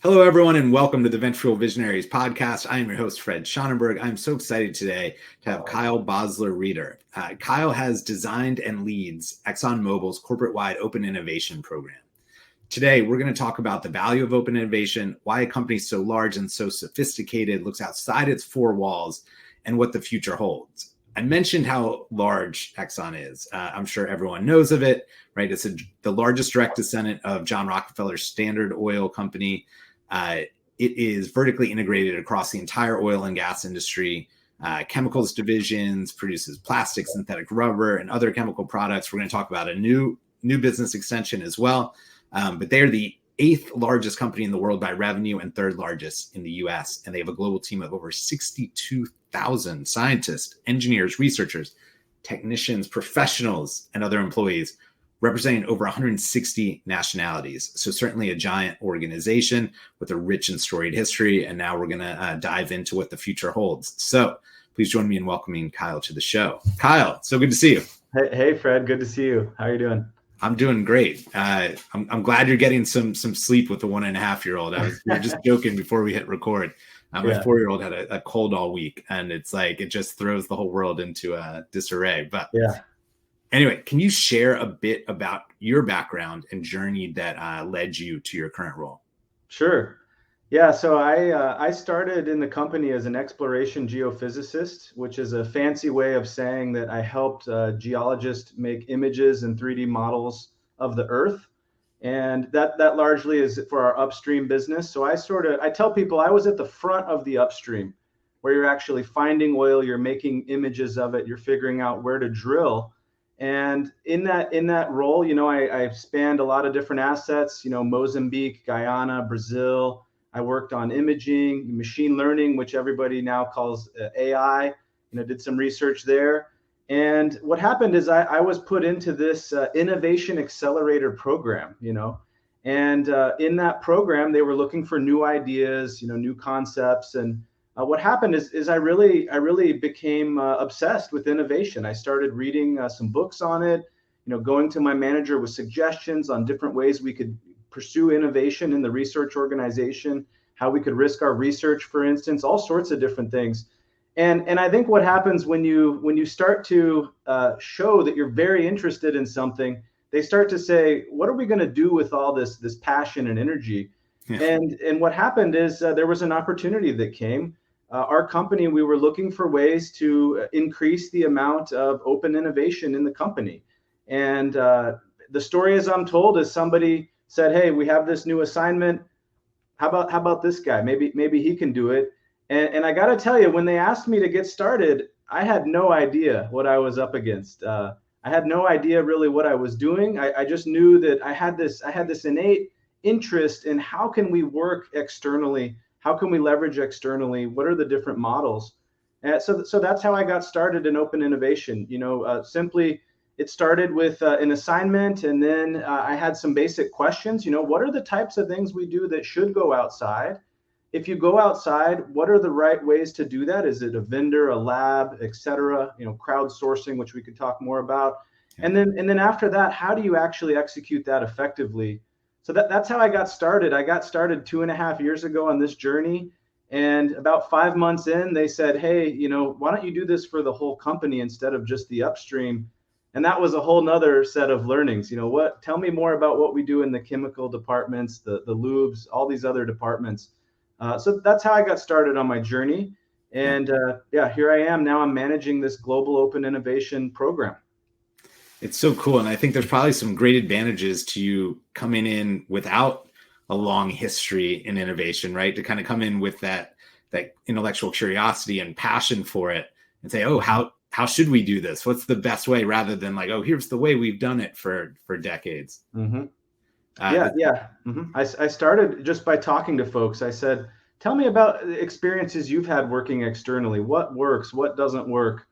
Hello, everyone, and welcome to the Venture Visionaries podcast. I am your host, Fred Schonenberg. I'm so excited today to have Kyle Basler-Reeder. Kyle has designed and leads ExxonMobil's corporate-wide open innovation program. Today, we're going to talk about the value of open innovation, why a company so large and so sophisticated looks outside its four walls, and what the future holds. I mentioned how large Exxon is. I'm sure everyone knows of it, right? It's the largest direct descendant of John Rockefeller's Standard Oil Company. It is vertically integrated across the entire oil and gas industry. Chemicals divisions, produces plastic, synthetic rubber, and other chemical products. We're going to talk about a new business extension as well. But they are the 8th largest company in the world by revenue and 3rd largest in the US. And they have a global team of over 62,000 scientists, engineers, researchers, technicians, professionals, and other employees, representing over 160 nationalities. So certainly a giant organization with a rich and storied history. And now we're going to dive into what the future holds. So please join me in welcoming Kyle to the show. Kyle, so good to see you. Hey, Fred, good to see you. How are you doing? I'm doing great. I'm glad you're getting some sleep with the 1.5-year-old. We were just joking before we hit record. My 4-year-old had a cold all week, and it's like it just throws the whole world into disarray. But yeah. Anyway, can you share a bit about your background and journey that led you to your current role? Sure. Yeah, so I started in the company as an exploration geophysicist, which is a fancy way of saying that I helped geologists make images and 3D models of the Earth. And that largely is for our upstream business. So I tell people I was at the front of the upstream, where you're actually finding oil, you're making images of it, you're figuring out where to drill. And in that role, I spanned a lot of different assets, Mozambique, Guyana, Brazil. I worked on imaging, machine learning, which everybody now calls AI, did some research there. And what happened is I was put into this innovation accelerator program, and in that program, they were looking for new ideas, new concepts. And what happened is I really became obsessed with innovation. I started reading some books on it, going to my manager with suggestions on different ways we could pursue innovation in the research organization, how we could risk our research, for instance, all sorts of different things. And I think what happens when you start to show that you're very interested in something, they start to say, what are we going to do with all this passion and energy? Yeah. And what happened is there was an opportunity that came. Our company, we were looking for ways to increase the amount of open innovation in the company. And the story, as I'm told, is somebody said, hey, we have this new assignment. How about this guy? Maybe he can do it. And I got to tell you, when they asked me to get started, I had no idea what I was up against. I had no idea really what I was doing. I just knew that I had this innate interest in how can we work externally? How can we leverage externally? What are the different models? And so that's how I got started in open innovation. Simply, it started with an assignment, and then I had some basic questions. What are the types of things we do that should go outside? If you go outside, what are the right ways to do that? Is it a vendor, a lab, et cetera? Crowdsourcing, which we could talk more about. And then after that, how do you actually execute that effectively? So that's how I got started. I got started 2.5 years ago on this journey. And about 5 months in, they said, hey, why don't you do this for the whole company instead of just the upstream? And that was a whole nother set of learnings. Tell me more about what we do in the chemical departments, the lubes, all these other departments. So that's how I got started on my journey. And here I am. Now I'm managing this global open innovation program. It's so cool. And I think there's probably some great advantages to you coming in without a long history in innovation, right? To kind of come in with that intellectual curiosity and passion for it and say, oh, how should we do this? What's the best way, rather than like, oh, here's the way we've done it for decades. Mm-hmm. Mm-hmm. I started just by talking to folks. I said, tell me about experiences you've had working externally. What works? What doesn't work?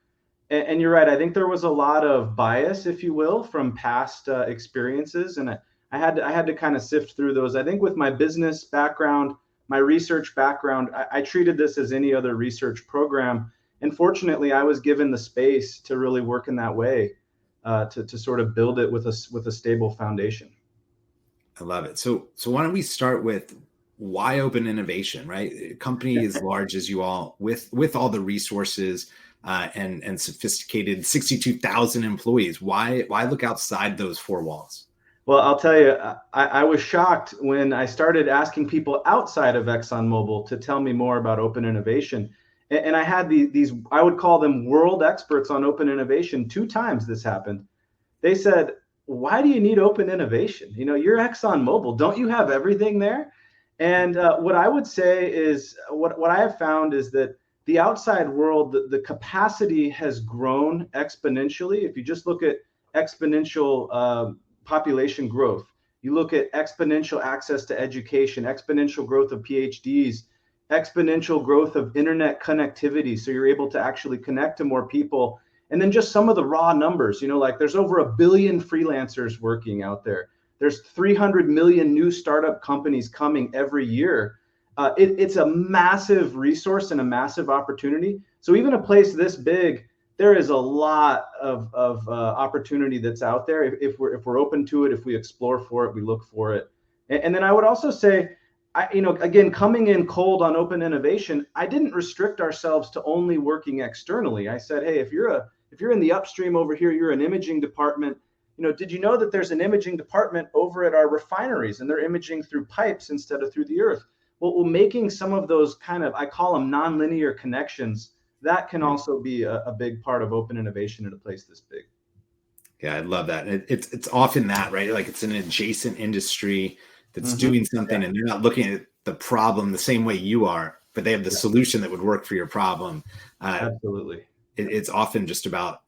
And you're right. I think there was a lot of bias, if you will, from past experiences. And I had to kind of sift through those. I think with my business background, my research background, I treated this as any other research program. And fortunately, I was given the space to really work in that way, to sort of build it with a stable foundation. I love it. So why don't we start with why open innovation, right? A company as large as you all, with all the resources and sophisticated 62,000 employees, why look outside those four walls? Well, I'll tell you, I was shocked when I started asking people outside of ExxonMobil to tell me more about open innovation. And I had these, I would call them world experts on open innovation. 2 times this happened. They said, why do you need open innovation? You're ExxonMobil. Don't you have everything there? And what I would say is what I have found is that the outside world, the capacity has grown exponentially. If you just look at exponential population growth, you look at exponential access to education, exponential growth of PhDs, exponential growth of internet connectivity. So you're able to actually connect to more people. And then just some of the raw numbers, like there's over 1 billion freelancers working out there. There's 300 million new startup companies coming every year. It's a massive resource and a massive opportunity. So even a place this big, there is a lot of opportunity that's out there if we're open to it, if we explore for it, we look for it. And then I would also say, again, coming in cold on open innovation, I didn't restrict ourselves to only working externally. I said, hey, if you're in the upstream over here, you're an imaging department. Did you know that there's an imaging department over at our refineries and they're imaging through pipes instead of through the earth? Well, making some of those kind of, I call them nonlinear connections, that can also be a big part of open innovation in a place this big. Yeah, I love that. It's often that, right? Like it's an adjacent industry that's doing something and they're not looking at the problem the same way you are, but they have the solution that would work for your problem. Absolutely. It's often just about,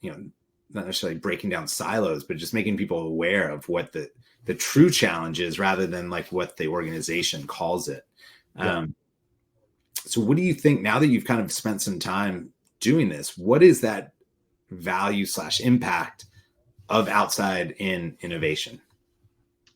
not necessarily breaking down silos, but just making people aware of what the true challenge is rather than like what the organization calls it. So what do you think, now that you've kind of spent some time doing this, what is that value / impact of outside in innovation?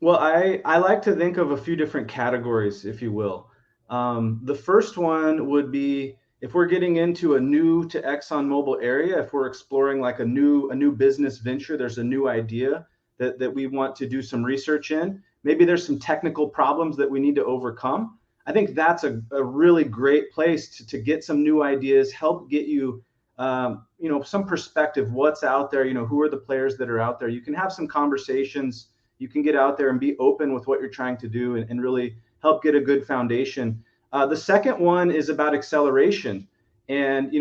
Well, I like to think of a few different categories, if you will. The first one would be if we're getting into a new to ExxonMobil area, if we're exploring like a new business venture, there's a new idea that we want to do some research in. Maybe there's some technical problems that we need to overcome. I think that's a really great place to get some new ideas, help get you, some perspective, what's out there, who are the players that are out there. You can have some conversations, you can get out there and be open with what you're trying to do and really help get a good foundation. The second one is about acceleration. And,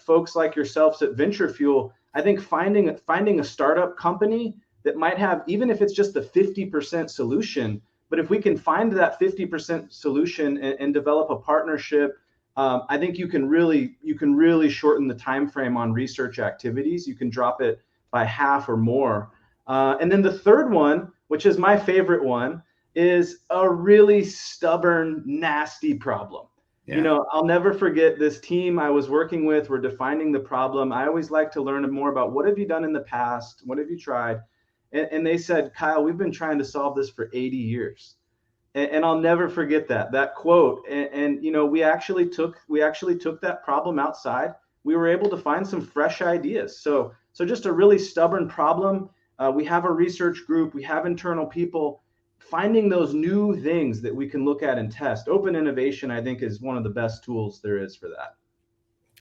folks like yourselves at Venture Fuel, I think finding a startup company that might have, even if it's just a 50% solution, but if we can find that 50% solution and develop a partnership, I think you can really shorten the time frame on research activities. You can drop it by half or more. And then the third one, which is my favorite one, is a really stubborn, nasty problem. Yeah. I'll never forget this team I was working with. We're defining the problem. I always like to learn more about what have you done in the past? What have you tried? And they said, Kyle, we've been trying to solve this for 80 years. And I'll never forget that quote. And we actually took that problem outside. We were able to find some fresh ideas. So just a really stubborn problem. We have a research group. We have internal people finding those new things that we can look at and test. Open innovation, I think, is one of the best tools there is for that.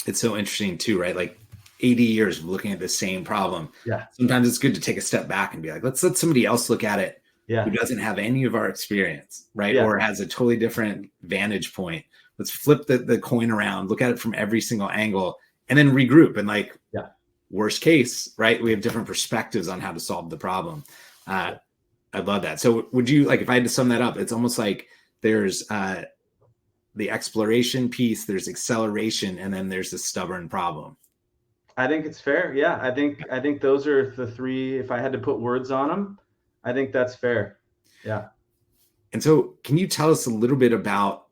It's so interesting too, right? Like 80 years of looking at the same problem. Yeah. Sometimes it's good to take a step back and be like, let's let somebody else look at it who doesn't have any of our experience, right? Or has a totally different vantage point. Let's flip the coin around, look at it from every single angle, and then regroup. And like, worst case, right? We have different perspectives on how to solve the problem. I love that. So would you, like, if I had to sum that up, it's almost like there's the exploration piece, there's acceleration, and then there's the stubborn problem. I think it's fair. Yeah, I think those are the three. If I had to put words on them, I think that's fair. Yeah. And so can you tell us a little bit about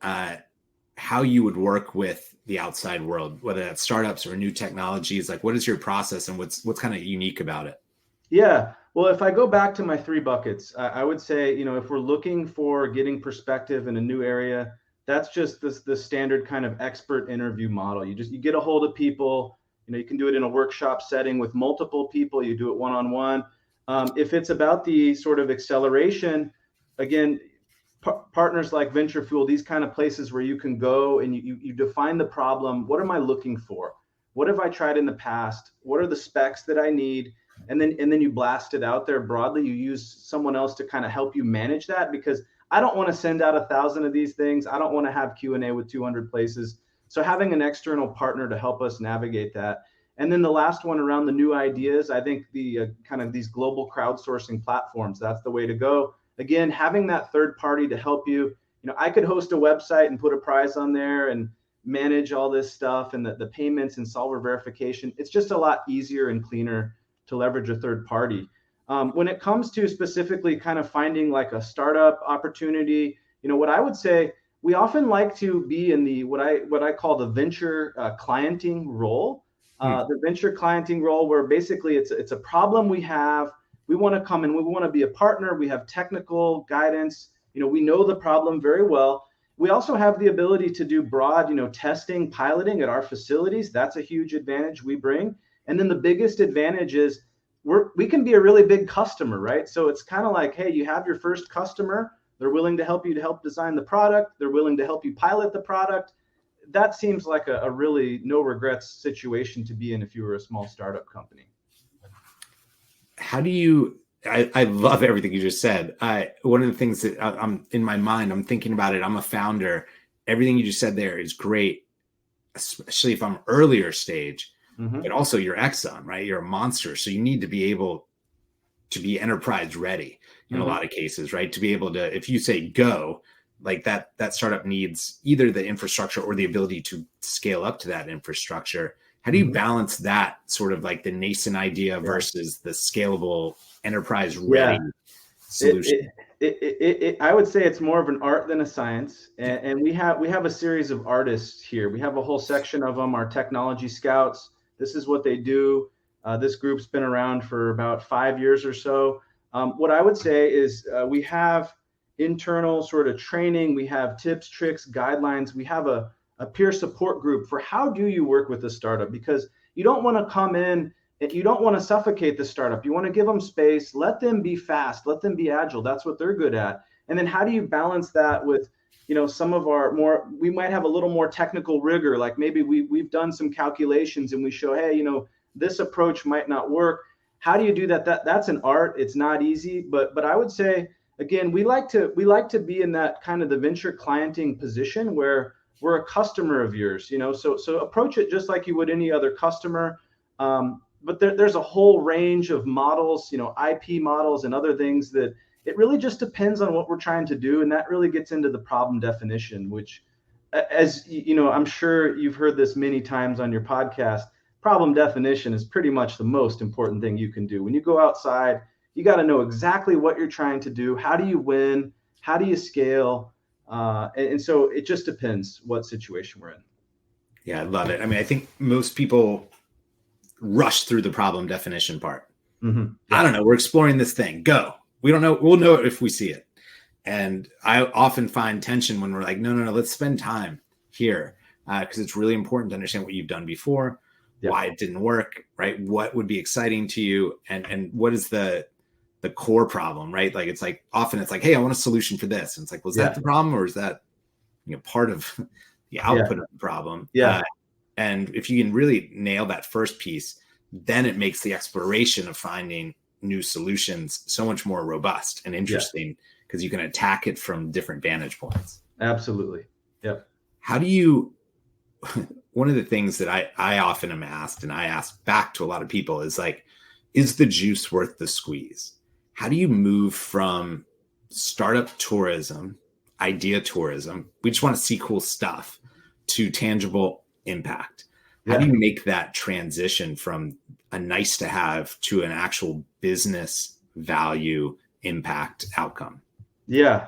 how you would work with the outside world, whether that's startups or new technologies? Like, what is your process and what's kind of unique about it? Yeah. Well, if I go back to my 3 buckets, I would say, if we're looking for getting perspective in a new area, that's just the standard kind of expert interview model. You get a hold of people. You can do it in a workshop setting with multiple people. You do it one-on-one. If it's about the sort of acceleration, again, partners like Venture Fuel, these kind of places where you can go and you define the problem. What am I looking for? What have I tried in the past? What are the specs that I need? And then you blast it out there broadly. You use someone else to kind of help you manage that, because I don't want to send out 1,000 of these things. I don't want to have Q&A with 200 places. So having an external partner to help us navigate that. And then the last one around the new ideas, I think the kind of these global crowdsourcing platforms, that's the way to go. Again, having that third party to help you. I could host a website and put a prize on there and manage all this stuff and the payments and solver verification. It's just a lot easier and cleaner to leverage a third party. When it comes to specifically kind of finding like a startup opportunity, what I would say, we often like to be in the what I call the venture clienting role. The venture clienting role, where basically it's a problem we have. We want to come in, we want to be a partner. We have technical guidance. We know the problem very well. We also have the ability to do broad, testing, piloting at our facilities. That's a huge advantage we bring. And then the biggest advantage is we can be a really big customer, right? So it's kind of like, hey, you have your first customer. They're willing to help you to help design the product. They're willing to help you pilot the product. That seems like a really no regrets situation to be in if you were a small startup company. How do you, I love everything you just said. One of the things that I'm in my mind, I'm thinking about it. I'm a founder. Everything you just said there is great, especially if I'm earlier stage, but also you're Exxon, right? You're a monster. So you need to be able to be enterprise ready in a lot of cases, right? To be able to, if you say go, like that startup needs either the infrastructure or the ability to scale up to that infrastructure. How do you balance that sort of like the nascent idea versus the scalable enterprise ready solution? I would say it's more of an art than a science. And we have a series of artists here. We have a whole section of them, our technology scouts. This is what they do. This group's been around for about 5 years or so. What I would say is we have internal sort of training. We have tips, tricks, guidelines. We have a peer support group for how do you work with a startup, because you don't want to come in and you don't want to suffocate the startup. You want to give them space, let them be fast, let them be agile. That's what they're good at. And then how do you balance that with, some of our we might have a little more technical rigor, like maybe we've done some calculations and we show, hey, this approach might not work. How do you do that? That's an art. It's not easy, but I would say, again, we like to be in that kind of the venture clienting position where we're a customer of yours, so approach it just like you would any other customer. But there's a whole range of models, IP models and other things that it really just depends on what we're trying to do. And that really gets into the problem definition, which, as I'm sure you've heard this many times on your podcast, problem definition is pretty much the most important thing you can do. When you go outside, you got to know exactly what you're trying to do. How do you win? How do you scale? And so it just depends what situation we're in. Yeah, I love it. I mean, I think most people rush through the problem definition part. I don't know. We're exploring this thing. Go. We don't know. We'll know it if we see it. And I often find tension when we're like, no, let's spend time here because it's really important to understand what you've done before, why it didn't work, right? What would be exciting to you, and what is the core problem, right? Like often it's like, hey, I want a solution for this. And it's like, was that the problem, or is that part of the output of the problem? And if you can really nail that first piece, then it makes the exploration of finding new solutions so much more robust and interesting because you can attack it from different vantage points. Absolutely. Yep. How do you, one of the things that I often am asked, and I ask back to a lot of people, is like, is the juice worth the squeeze? How do you move from startup tourism, idea tourism, we just want to see cool stuff, to tangible impact? How do you make that transition from a nice to have to an actual business value impact outcome? Yeah.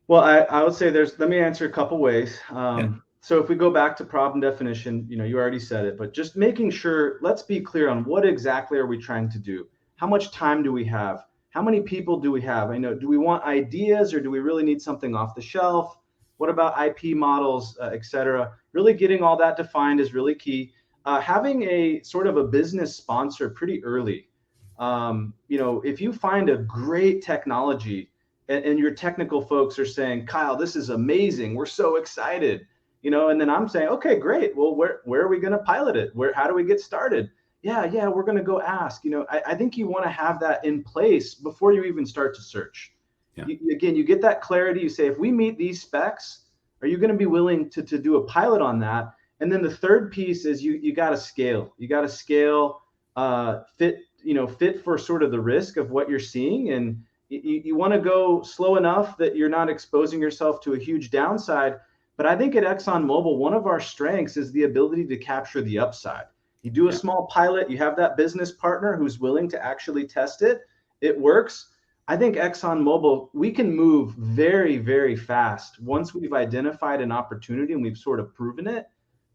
Well, I would say let me answer a couple ways. So if we go back to problem definition, you already said it, but just making sure, let's be clear on what exactly are we trying to do? How much time do we have? How many people do we have? Do we want ideas, or do we really need something off the shelf? What about IP models, et cetera? Really getting all that defined is really key. Having a sort of a business sponsor pretty early. If you find a great technology and your technical folks are saying, Kyle, this is amazing. We're so excited, and then I'm saying, okay, great. Well, where are we going to pilot it? How do we get started? Yeah, we're going to go ask. I think you want to have that in place before you even start to search. Yeah. You get that clarity. You say, if we meet these specs, are you going to be willing to do a pilot on that? And then the third piece is you got to scale. You got to scale, fit for sort of the risk of what you're seeing. And you want to go slow enough that you're not exposing yourself to a huge downside. But I think at ExxonMobil, one of our strengths is the ability to capture the upside. You do a small pilot, you have that business partner who's willing to actually test it. It works. I think ExxonMobil, we can move very, very fast once we've identified an opportunity and we've sort of proven it.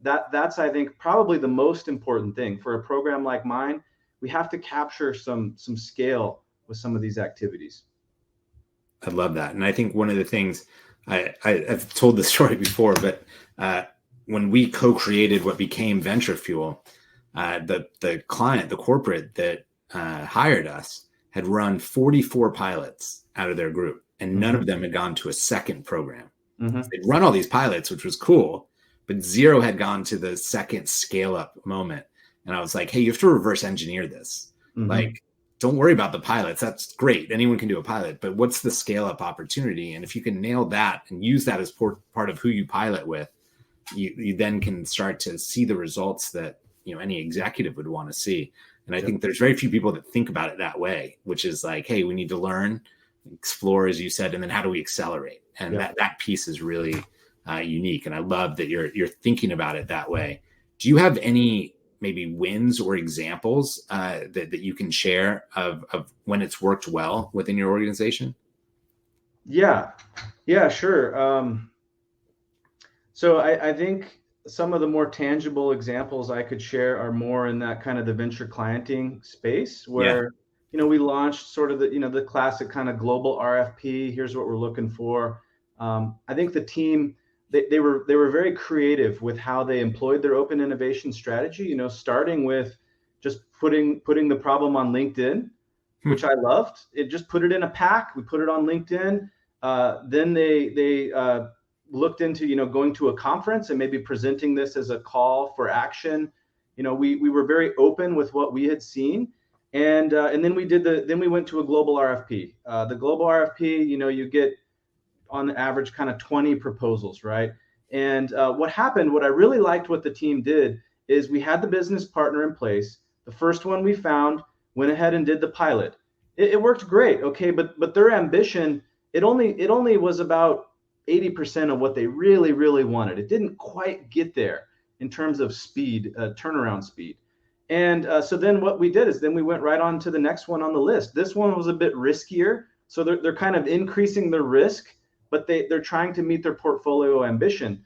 That's, I think, probably the most important thing for a program like mine. We have to capture some scale with some of these activities. I love that. And I think one of the things I've told this story before, but when we co-created what became Venture Fuel, the client, the corporate that hired us, had run 44 pilots out of their group, and none of them had gone to a second program. They'd run all these pilots, which was cool, but zero had gone to the second scale up moment. And I was like, hey, you have to reverse engineer this. Like, don't worry about the pilots. That's great. Anyone can do a pilot, but what's the scale up opportunity? And if you can nail that and use that as part of who you pilot with, you then can start to see the results that, any executive would want to see. And I think there's very few people that think about it that way, which is like, hey, we need to learn, explore, as you said, and then how do we accelerate? And that piece is really unique. And I love that you're thinking about it that way. Do you have any maybe wins or examples that you can share of when it's worked well within your organization? Yeah, sure. So I think some of the more tangible examples I could share are more in that kind of the venture clienting space where, we launched sort of the classic kind of global RFP. Here's what we're looking for. I think the team, they were very creative with how they employed their open innovation strategy, starting with just putting the problem on LinkedIn, which I loved. It just put it in a pack. We put it on LinkedIn. Then they looked into, going to a conference and maybe presenting this as a call for action. We were very open with what we had seen. And then we went to a global RFP. The global RFP, you get on average kind of 20 proposals, right? And what I really liked what the team did is we had the business partner in place. The first one we found went ahead and did the pilot. It worked great, okay, but their ambition, it only was about 80% of what they really, really wanted. It didn't quite get there in terms of speed, turnaround speed. And so then what we did is then we went right on to the next one on the list. This one was a bit riskier. So they're kind of increasing their risk, but they're trying to meet their portfolio ambition.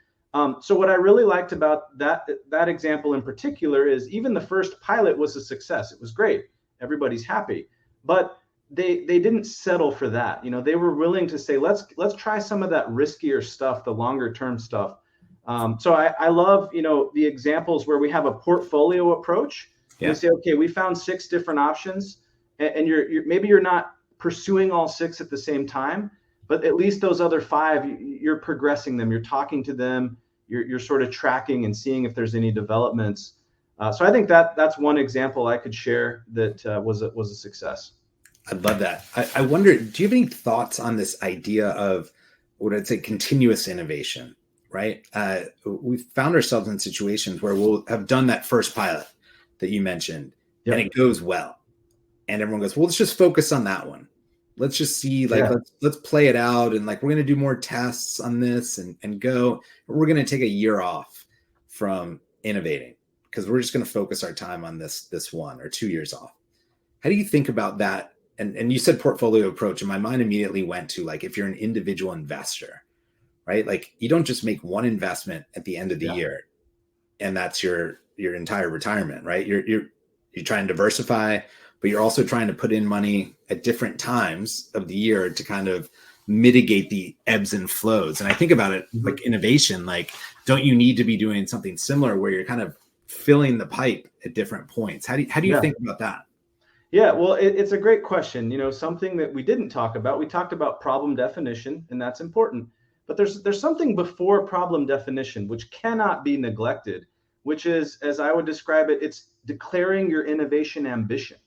So what I really liked about that example in particular is even the first pilot was a success. It was great. Everybody's happy. But they didn't settle for that. They were willing to say, let's try some of that riskier stuff, the longer term stuff. So I love, the examples where we have a portfolio approach. Yeah. We say, okay, we found 6 different options, and you're not pursuing all 6 at the same time, but at least those other 5, you're progressing them. You're talking to them. You're sort of tracking and seeing if there's any developments. So I think that's one example I could share that was a success. I love that. I wonder, do you have any thoughts on this idea of what I'd say continuous innovation, right? We've found ourselves in situations where we'll have done that first pilot that you mentioned, and it goes well. And everyone goes, well, let's just focus on that one. Let's just see, let's play it out. And we're going to do more tests on this and go. We're going to take a year off from innovating because we're just going to focus our time on this 1 or 2 years off. How do you think about that? And you said portfolio approach, and my mind immediately went to if you're an individual investor, right? You don't just make one investment at the end of the year, and that's your entire retirement, right? You're trying to diversify, but you're also trying to put in money at different times of the year to kind of mitigate the ebbs and flows. And I think about it like innovation, don't you need to be doing something similar where you're kind of filling the pipe at different points? How do you think about that? Yeah, well, it's a great question. Something that we didn't talk about. We talked about problem definition, and that's important. But there's something before problem definition which cannot be neglected, which is, as I would describe it, it's declaring your innovation ambition,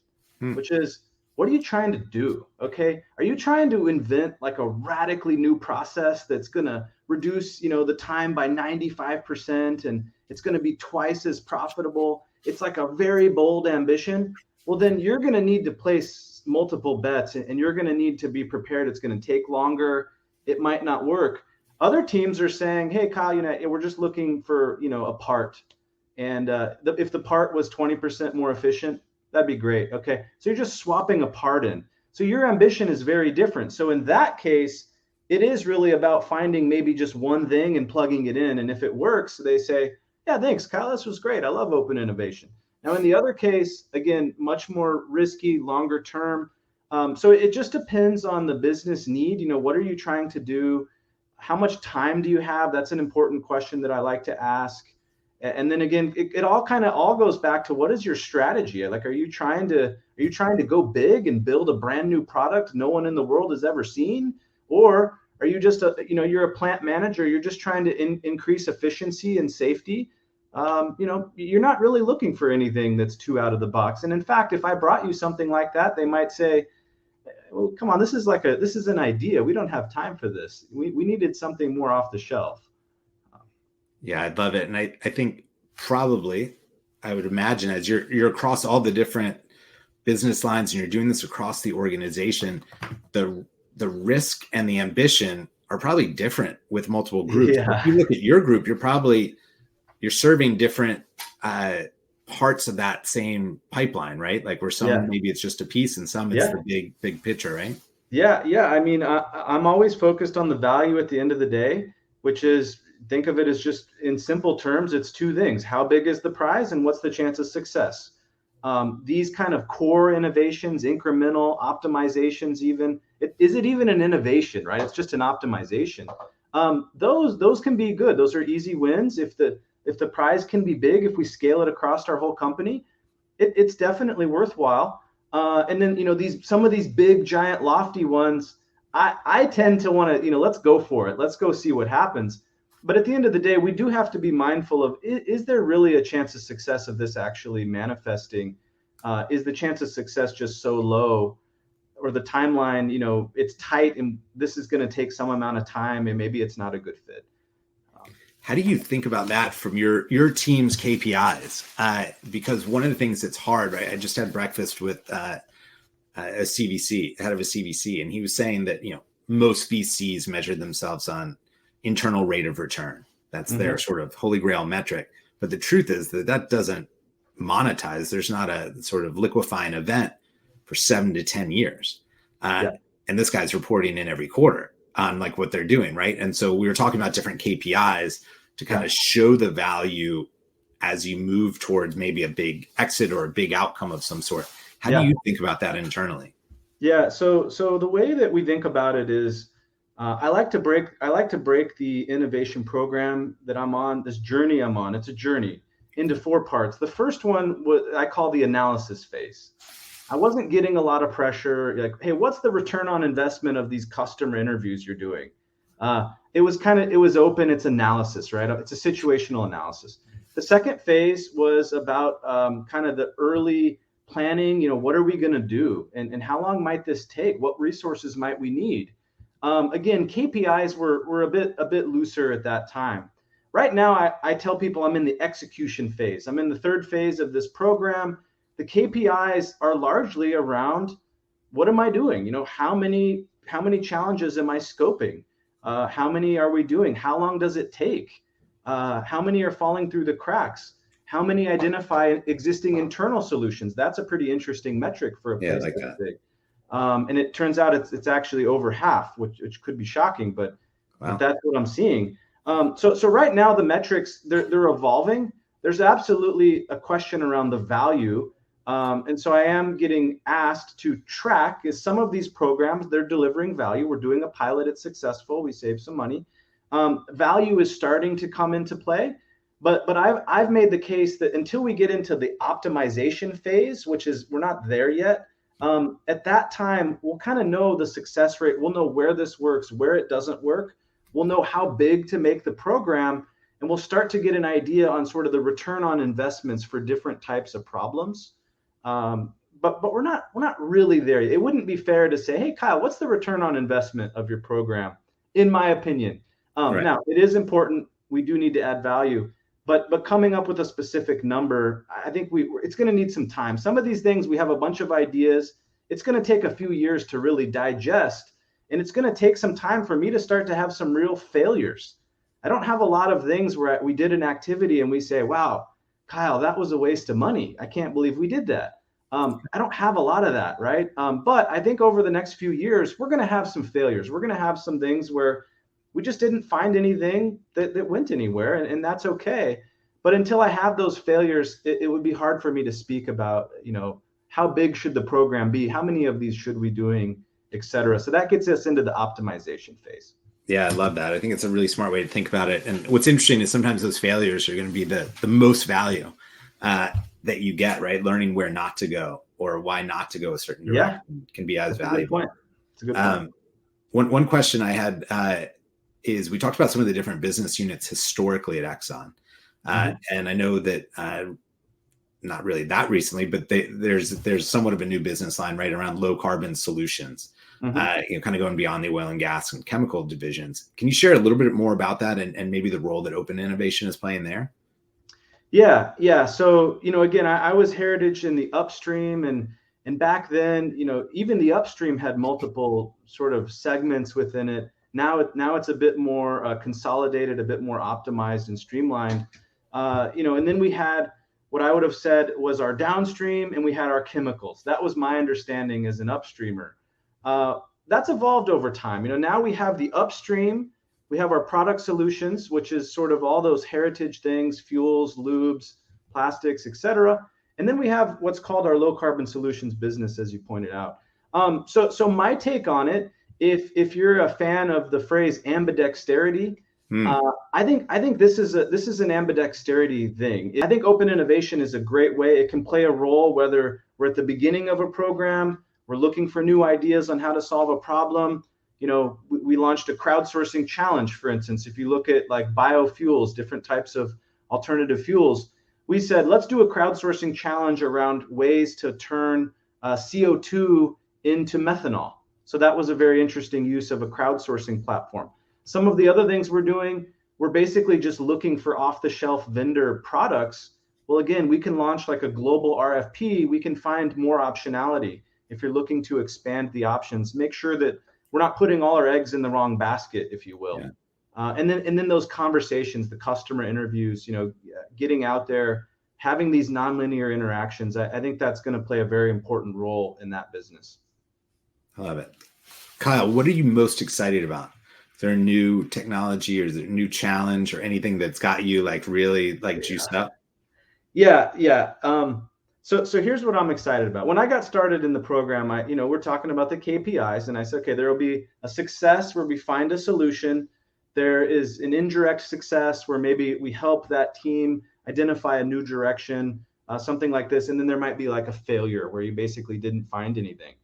Hmm. which is, what are you trying to do? Okay, are you trying to invent like a radically new process that's going to reduce, the time by 95%, and it's going to be twice as profitable? It's like a very bold ambition. Well, then you're going to need to place multiple bets, and you're going to need to be prepared. It's going to take longer. It might not work. Other teams are saying, hey, Kyle, we're just looking for, a part. And if the part was 20% more efficient, that'd be great. Okay. So you're just swapping a part in. So your ambition is very different. So in that case, it is really about finding maybe just one thing and plugging it in. And if it works, they say, yeah, thanks, Kyle. This was great. I love open innovation. Now, in the other case, again, much more risky, longer term. So it just depends on the business need. What are you trying to do? How much time do you have? That's an important question that I like to ask. And then again, it all kind of all goes back to, what is your strategy? Like, are you trying to go big and build a brand new product no one in the world has ever seen? Or are you just you're a plant manager, you're just trying to increase efficiency and safety? You're not really looking for anything that's too out of the box. And in fact, if I brought you something like that, they might say, well, come on, this is an idea. We don't have time for this. We needed something more off the shelf. Yeah, I love it. And I think probably, I would imagine, as you're across all the different business lines and you're doing this across the organization, the risk and the ambition are probably different with multiple groups. Yeah. If you look at your group, you're serving different parts of that same pipeline, right? Like where some maybe it's just a piece and some it's the big picture, right? Yeah. I mean, I'm always focused on the value at the end of the day, which is, think of it as, just in simple terms, it's two things: how big is the prize and what's the chance of success? These kind of core innovations, incremental optimizations, is it even an innovation, right? It's just an optimization. Those can be good. Those are easy wins. If the prize can be big, if we scale it across our whole company, it's definitely worthwhile. And then some of these big, giant, lofty ones, I tend to want to, let's go for it. Let's go see what happens. But at the end of the day, we do have to be mindful of, is there really a chance of success of this actually manifesting? Is the chance of success just so low, or the timeline, it's tight and this is going to take some amount of time and maybe it's not a good fit? How do you think about that from your team's KPIs? Because one of the things that's hard, right? I just had breakfast with a CVC, head of a CVC, and he was saying that, most VCs measure themselves on internal rate of return. That's their sort of holy grail metric. But the truth is that doesn't monetize. There's not a sort of liquefying event for 7 to 10 years. And this guy's reporting in every quarter on like what they're doing, right? And so we were talking about different KPIs to kind of show the value as you move towards maybe a big exit or a big outcome of some sort. How do you think about that internally? Yeah. So the way that we think about it is, I like to break the innovation program that I'm on, this journey I'm on. It's a journey into 4 parts. The first one I call the analysis phase. I wasn't getting a lot of pressure. Like, hey, what's the return on investment of these customer interviews you're doing? It was open. It's analysis, right? It's a situational analysis. The second phase was about kind of the early planning. What are we going to do, and how long might this take? What resources might we need? Again, KPIs were a bit looser at that time. Right now, I tell people I'm in the execution phase. I'm in the 3rd phase of this program. The KPIs are largely around, what am I doing? How many challenges am I scoping? How many are we doing? How long does it take? How many are falling through the cracks? How many identify existing internal solutions? That's a pretty interesting metric for a place like that big. And it turns out it's actually over half, which could be shocking, but that's what I'm seeing. So right now the metrics, they're evolving. There's absolutely a question around the value. And so I am getting asked to track, is some of these programs, they're delivering value. We're doing a pilot, it's successful, we save some money. Value is starting to come into play, but I've made the case that until we get into the optimization phase, which is, we're not there yet, At that time, we'll kind of know the success rate. We'll know where this works, where it doesn't work. We'll know how big to make the program, and we'll start to get an idea on sort of the return on investments for different types of problems. But we're not really there. It wouldn't be fair to say, hey, Kyle, what's the return on investment of your program? In my opinion, Right. now it is important. We do need to add value, but coming up with a specific number, I think it's going to need some time. Some of these things, we have a bunch of ideas. It's going to take a few years to really digest, and it's going to take some time for me to start to have some real failures. I don't have a lot of things where we did an activity and we say, wow, Kyle, that was a waste of money. I can't believe we did that. I don't have a lot of that, right? But I think over the next few years, we're going to have some failures. We're going to have some things where we just didn't find anything that went anywhere, and that's okay. But until I have those failures, it would be hard for me to speak about, how big should the program be? How many of these should we doing, et cetera? So that gets us into the optimization phase. Yeah, I love that. I think it's a really smart way to think about it. And what's interesting is sometimes those failures are going to be the most value that you get, right? Learning where not to go or why not to go a certain direction can be as valuable. It's a good point. One question I had is we talked about some of the different business units historically at Exxon. And I know that not really that recently, but there's somewhat of a new business line right around low carbon solutions. Kind of going beyond the oil and gas and chemical divisions. Can you share a little bit more about that and maybe the role that open innovation is playing there? Yeah. So, again, I was heritage in the upstream, and back then, even the upstream had multiple sort of segments within it. Now it's a bit more consolidated, a bit more optimized and streamlined. And then we had what I would have said was our downstream, and we had our chemicals. That was my understanding as an upstreamer. That's evolved over time. Now we have the upstream, we have our product solutions, which is sort of all those heritage things, fuels, lubes, plastics, et cetera. And then we have what's called our low carbon solutions business, as you pointed out. So my take on it, if you're a fan of the phrase ambidexterity, I think this is an ambidexterity thing. I think open innovation is a great way. It can play a role whether we're at the beginning of a program, we're looking for new ideas on how to solve a problem. We launched a crowdsourcing challenge, for instance. If you look at like biofuels, different types of alternative fuels, we said, let's do a crowdsourcing challenge around ways to turn CO2 into methanol. So that was a very interesting use of a crowdsourcing platform. Some of the other things we're doing, we're basically just looking for off-the-shelf vendor products. Well, again, we can launch like a global RFP. We can find more optionality. If you're looking to expand the options, make sure that we're not putting all our eggs in the wrong basket, if you will. Yeah. And then those conversations, the customer interviews, getting out there, having these nonlinear interactions, I think that's going to play a very important role in that business. I love it. Kyle, what are you most excited about? Is there a new technology or is there a new challenge or anything that's got you like really like juiced up? Yeah. So here's what I'm excited about. When I got started in the program, we're talking about the KPIs, and I said, okay, there will be a success where we find a solution. There is an indirect success where maybe we help that team identify a new direction, something like this. And then there might be like a failure where you basically didn't find anything.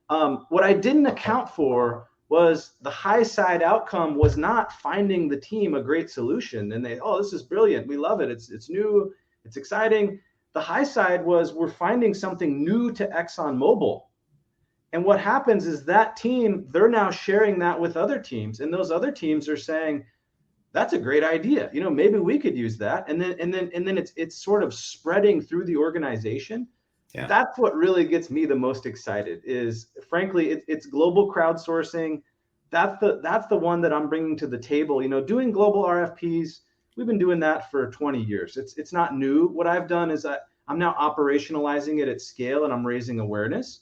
What I didn't account for was the high side outcome was not finding the team a great solution. And this is brilliant. We love it. It's new. It's exciting. The high side was we're finding something new to ExxonMobil. And what happens is that team, they're now sharing that with other teams. And those other teams are saying, that's a great idea. Maybe we could use that. And then it's sort of spreading through the organization. Yeah. That's what really gets me the most excited is, frankly, it's global crowdsourcing. That's the one that I'm bringing to the table. Doing global RFPs, we've been doing that for 20 years. It's not new. What I've done is I'm now operationalizing it at scale, and I'm raising awareness.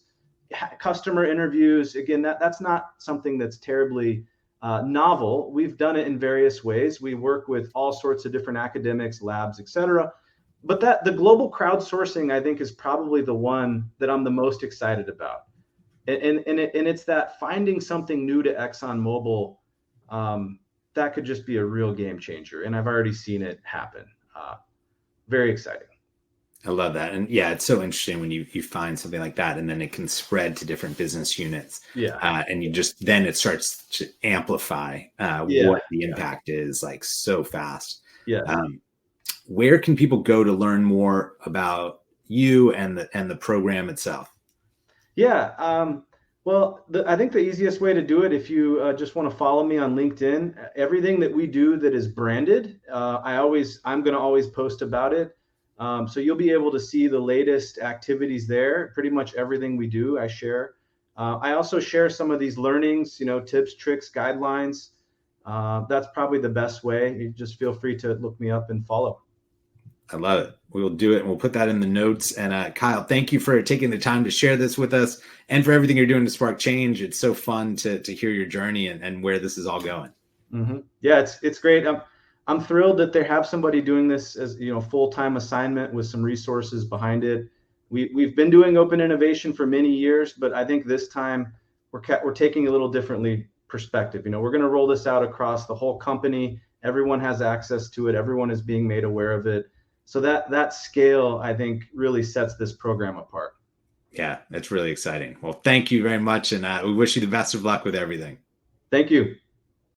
Customer interviews, again, that's not something that's terribly novel. We've done it in various ways. We work with all sorts of different academics, labs, et cetera. But the global crowdsourcing, I think, is probably the one that I'm the most excited about. And it's that finding something new to ExxonMobil that could just be a real game changer. And I've already seen it happen. Very exciting. I love that. And yeah, it's so interesting when you find something like that and then it can spread to different business units. Yeah. And you just, then it starts to amplify Yeah. what the impact is like so fast. Yes. Where can people go to learn more about you and the program itself? Yeah. Well, I think the easiest way to do it, if you just want to follow me on LinkedIn, everything that we do that is branded, I'm going to always post about it. So you'll be able to see the latest activities there. Pretty much everything we do, I share. I also share some of these learnings, tips, tricks, guidelines. That's probably the best way. You just feel free to look me up and follow. I love it. We will do it, and we'll put that in the notes. And Kyle, thank you for taking the time to share this with us and for everything you're doing to spark change. It's so fun to hear your journey and where this is all going. Mm-hmm. Yeah, it's great. I'm thrilled that they have somebody doing this as full-time assignment with some resources behind it. We've been doing open innovation for many years, but I think this time we're taking a little differently perspective. We're going to roll this out across the whole company. Everyone has access to it. Everyone is being made aware of it. So that scale, I think, really sets this program apart. Yeah, that's really exciting. Well, thank you very much, and we wish you the best of luck with everything. Thank you.